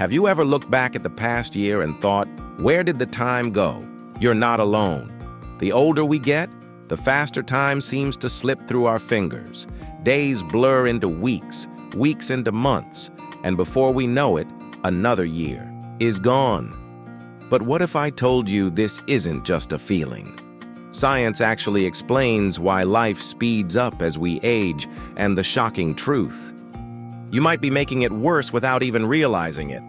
Have you ever looked back at the past year and thought, where did the time go? You're not alone. The older we get, the faster time seems to slip through our fingers. Days blur into weeks, weeks into months, and before we know it, another year is gone. But what if I told you this isn't just a feeling? Science actually explains why life speeds up as we age, and the shocking truth. You might be making it worse without even realizing it.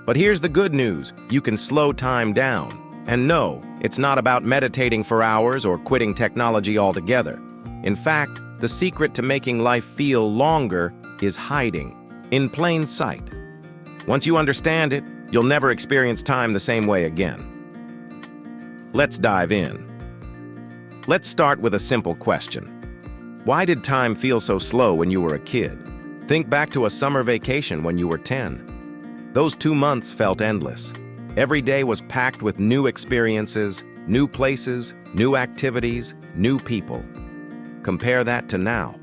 But here's the good news: you can slow time down. And no, it's not about meditating for hours or quitting technology altogether. In fact, the secret to making life feel longer is hiding in plain sight. Once you understand it, you'll never experience time the same way again. Let's dive in. Let's start with a simple question. Why did time feel so slow when you were a kid? Think back to a summer vacation when you were 10. Those 2 months felt endless. Every day was packed with new experiences, new places, new activities, new people. Compare that to now.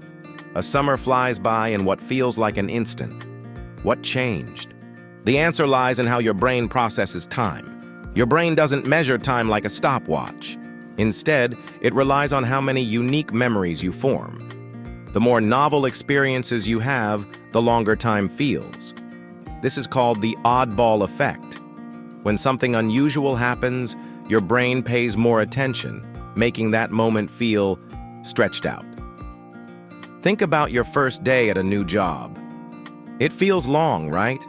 A summer flies by in what feels like an instant. What changed? The answer lies in how your brain processes time. Your brain doesn't measure time like a stopwatch. Instead, it relies on how many unique memories you form. The more novel experiences you have, the longer time feels. This is called the oddball effect. When something unusual happens, your brain pays more attention, making that moment feel stretched out. Think about your first day at a new job. It feels long, right?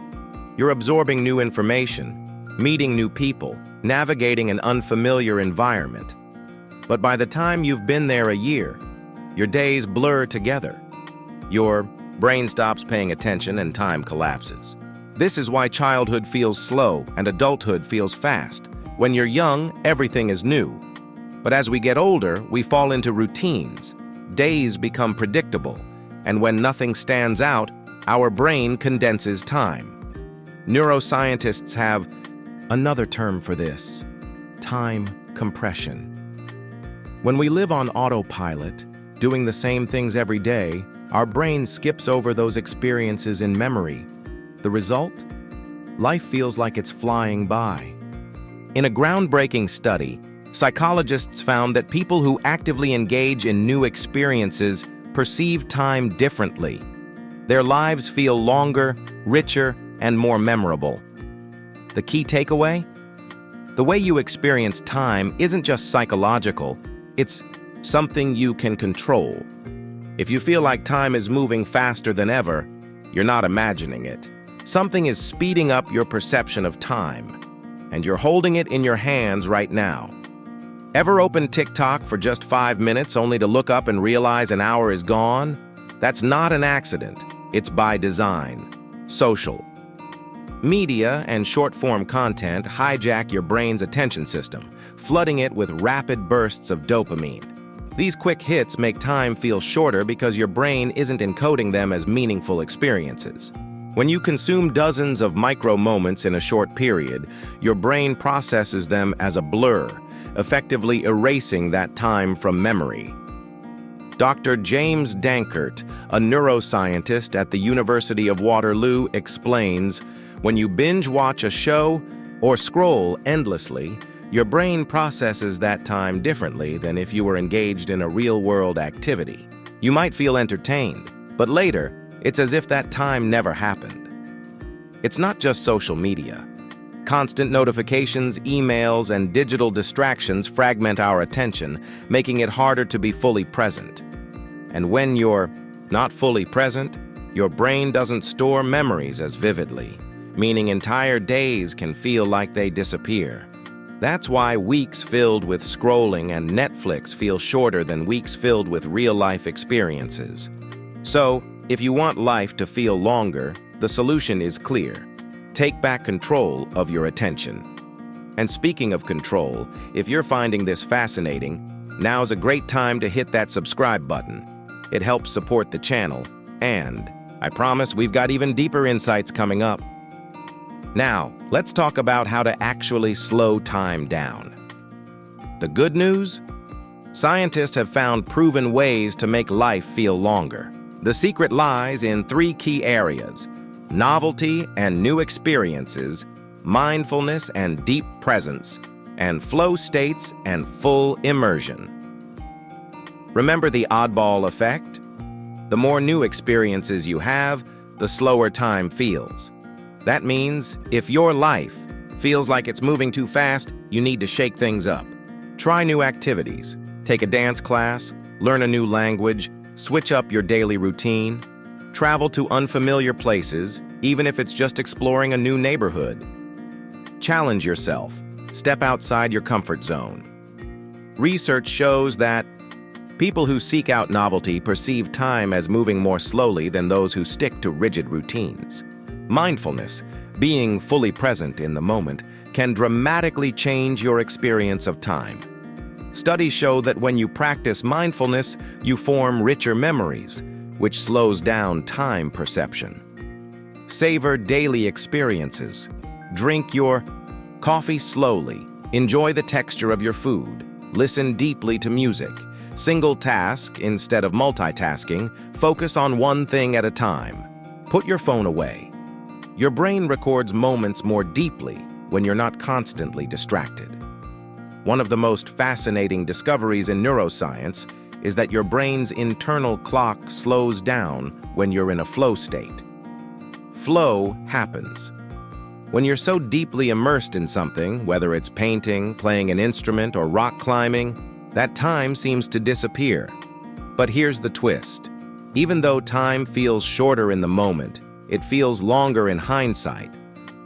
You're absorbing new information, meeting new people, navigating an unfamiliar environment. But by the time you've been there a year, your days blur together. Your brain stops paying attention and time collapses. This is why childhood feels slow and adulthood feels fast. When you're young, everything is new. But as we get older, we fall into routines. Days become predictable, and when nothing stands out, our brain condenses time. Neuroscientists have another term for this: time compression. When we live on autopilot, doing the same things every day, our brain skips over those experiences in memory. The result? Life feels like it's flying by. In a groundbreaking study, psychologists found that people who actively engage in new experiences perceive time differently. Their lives feel longer, richer, and more memorable. The key takeaway? The way you experience time isn't just psychological, it's something you can control. If you feel like time is moving faster than ever, you're not imagining it. Something is speeding up your perception of time, and you're holding it in your hands right now. Ever open TikTok for just 5 minutes only to look up and realize an hour is gone? That's not an accident. It's by design. Social. Media and short-form content hijack your brain's attention system, flooding it with rapid bursts of dopamine. These quick hits make time feel shorter because your brain isn't encoding them as meaningful experiences. When you consume dozens of micro-moments in a short period, your brain processes them as a blur, effectively erasing that time from memory. Dr. James Dankert, a neuroscientist at the University of Waterloo, explains, when you binge-watch a show or scroll endlessly, your brain processes that time differently than if you were engaged in a real-world activity. You might feel entertained, but later, it's as if that time never happened. It's not just social media. Constant notifications, emails, and digital distractions fragment our attention, making it harder to be fully present. And when you're not fully present, your brain doesn't store memories as vividly, meaning entire days can feel like they disappear. That's why weeks filled with scrolling and Netflix feel shorter than weeks filled with real-life experiences. So, if you want life to feel longer, the solution is clear. Take back control of your attention. And speaking of control, if you're finding this fascinating, now's a great time to hit that subscribe button. It helps support the channel, and I promise we've got even deeper insights coming up. Now, let's talk about how to actually slow time down. The good news? Scientists have found proven ways to make life feel longer. The secret lies in 3 key areas. novelty and new experiences, mindfulness and deep presence, and flow states and full immersion. Remember the oddball effect? The more new experiences you have, the slower time feels. That means if your life feels like it's moving too fast, you need to shake things up. Try new activities. Take a dance class, learn a new language, switch up your daily routine. Travel to unfamiliar places, even if it's just exploring a new neighborhood. Challenge yourself. Step outside your comfort zone. Research shows that people who seek out novelty perceive time as moving more slowly than those who stick to rigid routines. Mindfulness, being fully present in the moment, can dramatically change your experience of time. Studies show that when you practice mindfulness, you form richer memories, which slows down time perception. Savor daily experiences. Drink your coffee slowly. Enjoy the texture of your food. Listen deeply to music. Single task instead of multitasking. Focus on one thing at a time. Put your phone away. Your brain records moments more deeply when you're not constantly distracted. One of the most fascinating discoveries in neuroscience is that your brain's internal clock slows down when you're in a flow state. Flow happens when you're so deeply immersed in something, whether it's painting, playing an instrument, or rock climbing, that time seems to disappear. But here's the twist. Even though time feels shorter in the moment, it feels longer in hindsight.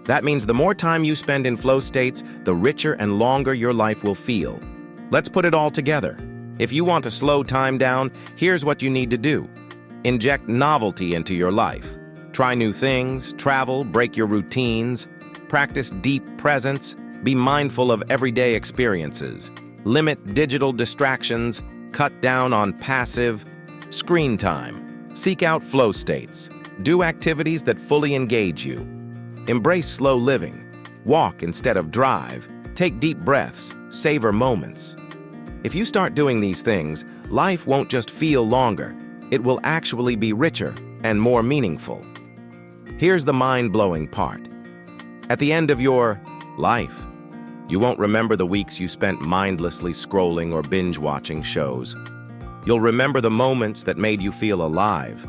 That means the more time you spend in flow states, the richer and longer your life will feel. Let's put it all together. If you want to slow time down, here's what you need to do. Inject novelty into your life. Try new things, travel, break your routines, practice deep presence, be mindful of everyday experiences, limit digital distractions, cut down on passive screen time, seek out flow states, do activities that fully engage you, embrace slow living, walk instead of drive, take deep breaths, savor moments. If you start doing these things, life won't just feel longer, it will actually be richer and more meaningful. Here's the mind-blowing part. At the end of your life, you won't remember the weeks you spent mindlessly scrolling or binge-watching shows. You'll remember the moments that made you feel alive.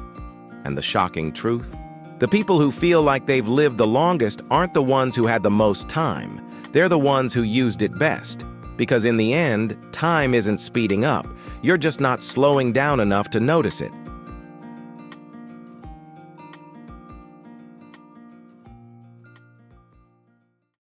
And the shocking truth? The people who feel like they've lived the longest aren't the ones who had the most time. They're the ones who used it best. Because in the end, time isn't speeding up. You're just not slowing down enough to notice it.